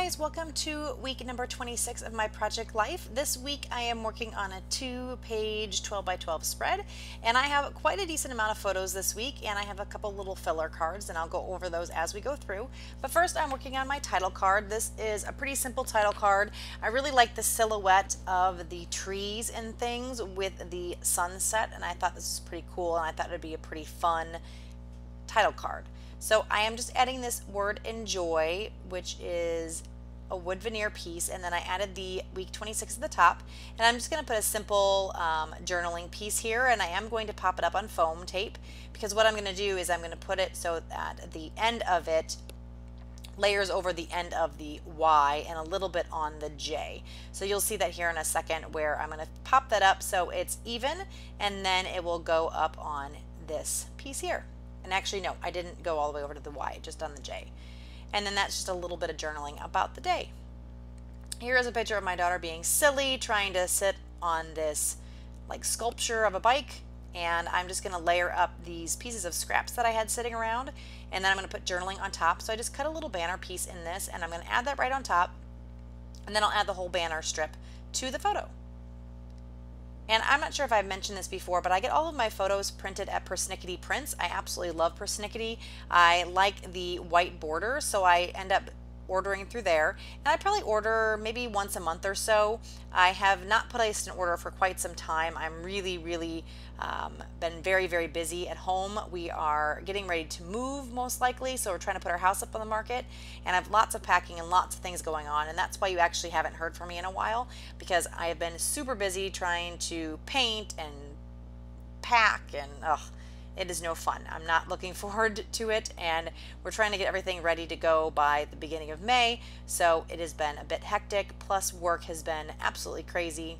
guys, welcome to week number 26 of my project life. This week I am working on a 2-page 12 by 12 spread, and I have quite a decent amount of photos this week, and I have a couple little filler cards, and I'll go over those as we go through. But first I'm working on my title card. This is a pretty simple title card. I really like the silhouette of the trees and things with the sunset, and I thought this was pretty cool, and I thought it would be a pretty fun title card. So I am just adding this word enjoy, which is a wood veneer piece, and then I added the week 26 at the top, and I'm just going to put a simple journaling piece here, and I am going to pop it up on foam tape, because what I'm going to do is I'm going to put it so that the end of it layers over the end of the Y and a little bit on the J. So you'll see that here in a second, where I'm going to pop that up so it's even, and then it will go up on this piece here. And actually, no, I didn't go all the way over to the Y, just on the J. And then that's just a little bit of journaling about the day. Here is a picture of my daughter being silly, trying to sit on this like sculpture of a bike. And I'm just going to layer up these pieces of scraps that I had sitting around. And then I'm going to put journaling on top. So I just cut a little banner piece in this, and I'm going to add that right on top. And then I'll add the whole banner strip to the photo. And I'm not sure if I've mentioned this before, but I get all of my photos printed at Persnickety Prints. I absolutely love Persnickety. I like the white border, so I end up ordering through there. And I probably order maybe once a month or so. I have not placed an order for quite some time. I'm really been very busy at home. We are getting ready to move, most likely, so we're trying to put our house up on the market, and I have lots of packing and lots of things going on, and that's why you actually haven't heard from me in a while, because I have been super busy trying to paint and pack, and it is no fun. I'm not looking forward to it, and we're trying to get everything ready to go by the beginning of May, so it has been a bit hectic, plus work has been absolutely crazy.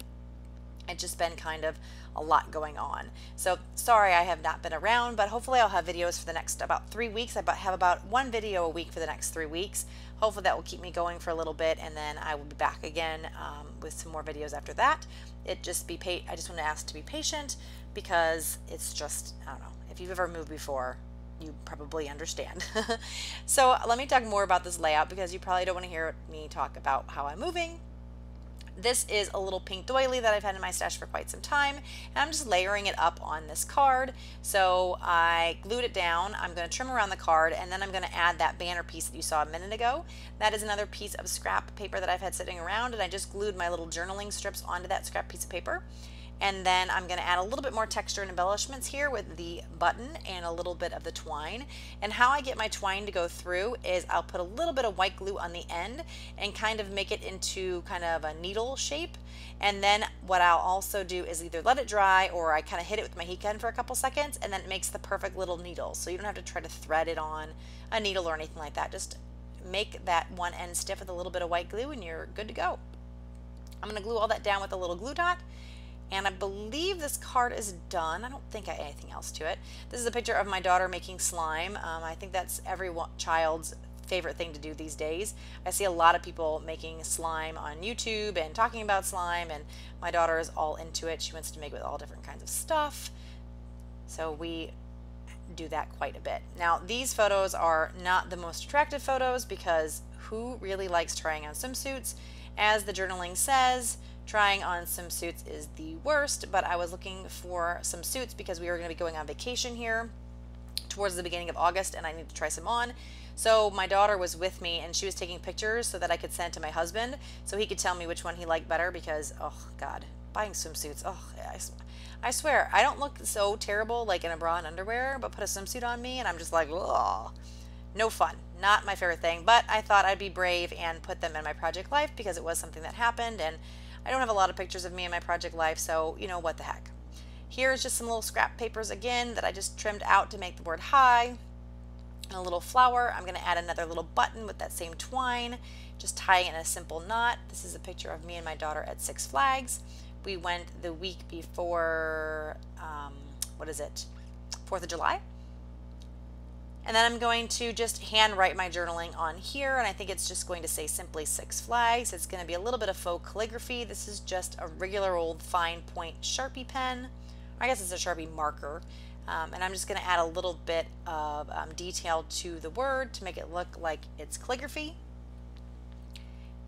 It's just been kind of a lot going on. So sorry I have not been around, but hopefully I'll have videos for the next about 3 weeks. I have about one video a week for the next 3 weeks. Hopefully that will keep me going for a little bit, and then I will be back again with some more videos after that. I just want to ask to be patient, because it's just, I don't know, if you've ever moved before, you probably understand. So let me talk more about this layout, because you probably don't want to hear me talk about how I'm moving. This is a little pink doily that I've had in my stash for quite some time, and I'm just layering it up on this card. So I glued it down. I'm going to trim around the card, and then I'm going to add that banner piece that you saw a minute ago. That is another piece of scrap paper that I've had sitting around, and I just glued my little journaling strips onto that scrap piece of paper. And then I'm going to add a little bit more texture and embellishments here with the button and a little bit of the twine. And how I get my twine to go through is I'll put a little bit of white glue on the end and kind of make it into kind of a needle shape. And then what I'll also do is either let it dry, or I kind of hit it with my heat gun for a couple seconds, and then it makes the perfect little needle. So you don't have to try to thread it on a needle or anything like that. Just make that one end stiff with a little bit of white glue, and you're good to go. I'm going to glue all that down with a little glue dot. And I believe this card is done. I don't think I add anything else to it. This is a picture of my daughter making slime. I think that's every child's favorite thing to do these days. I see a lot of people making slime on YouTube and talking about slime, and my daughter is all into it. She wants to make it with all different kinds of stuff. So we do that quite a bit. Now, these photos are not the most attractive photos, because who really likes trying on swimsuits? As the journaling says, trying on swimsuits is the worst, but I was looking for some suits because we were going to be going on vacation here towards the beginning of August, and I need to try some on. So my daughter was with me, and she was taking pictures so that I could send to my husband so he could tell me which one he liked better, because, oh God, buying swimsuits, oh, I swear, I don't look so terrible like in a bra and underwear, but put a swimsuit on me and I'm just like, oh, no fun. Not my favorite thing, but I thought I'd be brave and put them in my project life, because it was something that happened, and I don't have a lot of pictures of me in my project life, so you know what the heck. Here's just some little scrap papers again that I just trimmed out to make the word hi. And a little flower. I'm going to add another little button with that same twine, just tying it in a simple knot. This is a picture of me and my daughter at Six Flags. We went the week before, 4th of July. And then I'm going to just hand write my journaling on here, and I think it's just going to say simply Six Flags. It's going to be a little bit of faux calligraphy. This is just a regular old fine point Sharpie pen. I guess it's a Sharpie marker. And I'm just going to add a little bit of detail to the word to make it look like it's calligraphy.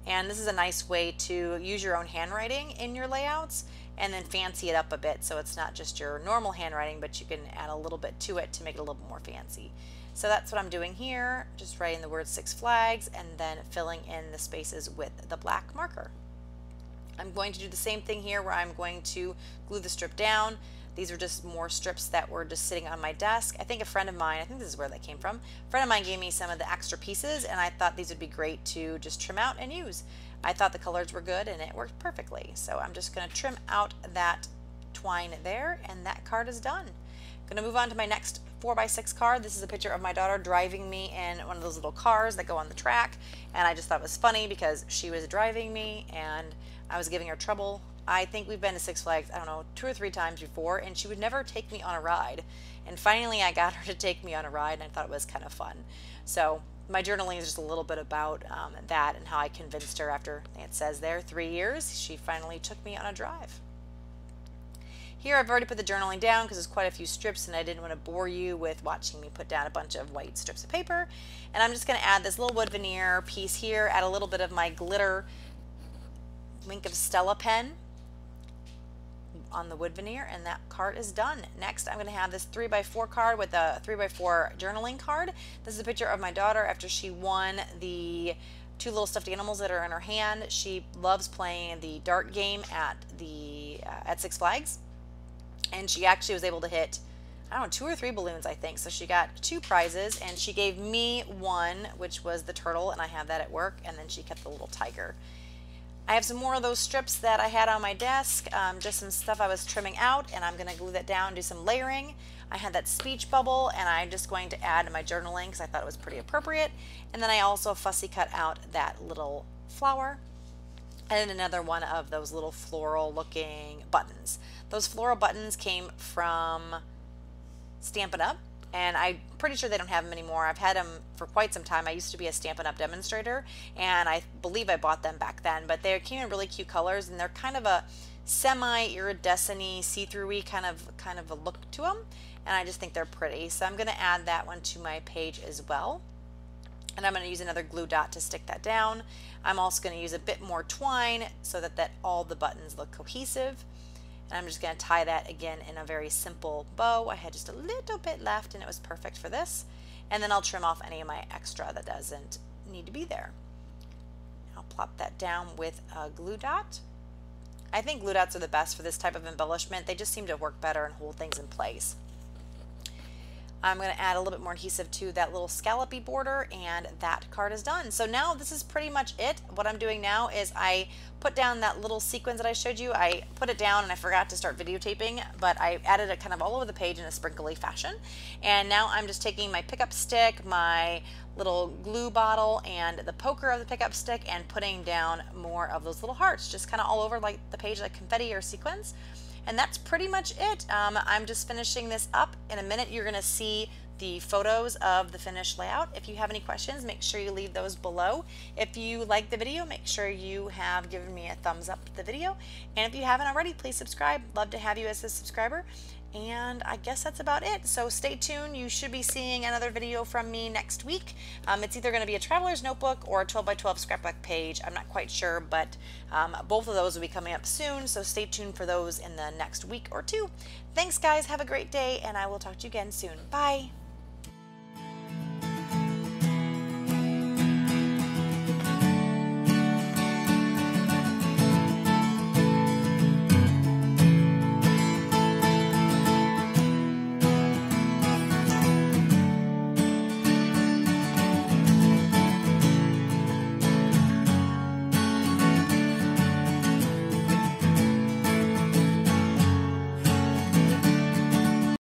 And this is a nice way to use your own handwriting in your layouts and then fancy it up a bit so it's not just your normal handwriting, but you can add a little bit to it to make it a little bit more fancy. So that's what I'm doing here, just writing the word Six Flags and then filling in the spaces with the black marker. I'm going to do the same thing here where I'm going to glue the strip down. These are just more strips that were just sitting on my desk. I think a friend of mine, I think this is where that came from, a friend of mine gave me some of the extra pieces and I thought these would be great to just trim out and use. I thought the colors were good and it worked perfectly. So I'm just going to trim out that twine there and that card is done. I'm going to move on to my next 4x6 card. This is a picture of my daughter driving me in one of those little cars that go on the track, and I just thought it was funny because she was driving me and I was giving her trouble. I think we've been to Six Flags, I don't know, 2 or 3 times before, and she would never take me on a ride. And finally I got her to take me on a ride and I thought it was kind of fun. So my journaling is just a little bit about that and how I convinced her after, it says there, 3 years, she finally took me on a drive. Here I've already put the journaling down because there's quite a few strips and I didn't want to bore you with watching me put down a bunch of white strips of paper. And I'm just going to add this little wood veneer piece here, add a little bit of my glitter Wink of Stella pen on the wood veneer, and that card is done. Next I'm going to have this 3x4 card with a 3x4 journaling card. This is a picture of my daughter after she won the 2 little stuffed animals that are in her hand. She loves playing the dart game at Six Flags. And she actually was able to hit, I don't know, 2 or 3 balloons, I think. So she got 2 prizes, and she gave me one, which was the turtle, and I have that at work, and then she kept the little tiger. I have some more of those strips that I had on my desk, just some stuff I was trimming out, and I'm going to glue that down, do some layering. I had that speech bubble, and I'm just going to add to my journaling because I thought it was pretty appropriate. And then I also fussy cut out that little flower. And another one of those little floral looking buttons. Those floral buttons came from Stampin' Up! And I'm pretty sure they don't have them anymore. I've had them for quite some time. I used to be a Stampin' Up! Demonstrator, and I believe I bought them back then. But they came in really cute colors, and they're kind of a semi-iridescent-y, see-through-y kind of a look to them. And I just think they're pretty. So I'm going to add that one to my page as well. And I'm going to use another glue dot to stick that down. I'm also going to use a bit more twine so that all the buttons look cohesive. And I'm just going to tie that again in a very simple bow. I had just a little bit left and it was perfect for this. And then I'll trim off any of my extra that doesn't need to be there. I'll plop that down with a glue dot. I think glue dots are the best for this type of embellishment. They just seem to work better and hold things in place. I'm going to add a little bit more adhesive to that little scallopy border, and that card is done. So now this is pretty much it. What I'm doing now is I put down that little sequence that I showed you. I put it down and I forgot to start videotaping, but I added it kind of all over the page in a sprinkly fashion. And now I'm just taking my pickup stick, my little glue bottle, and the poker of the pickup stick and putting down more of those little hearts, just kind of all over like the page like confetti or sequins. And that's pretty much it. I'm just finishing this up. In a minute you're going to see the photos of the finished layout. If you have any questions, make sure you leave those below. If you like the video, make sure you have given me a thumbs up to the video. And if you haven't already, please subscribe. Love to have you as a subscriber. And I guess that's about it. So stay tuned. You should be seeing another video from me next week. It's either going to be a traveler's notebook or a 12x12 scrapbook page. I'm not quite sure, but both of those will be coming up soon. So stay tuned for those in the next week or two. Thanks, guys. Have a great day, and I will talk to you again soon. Bye.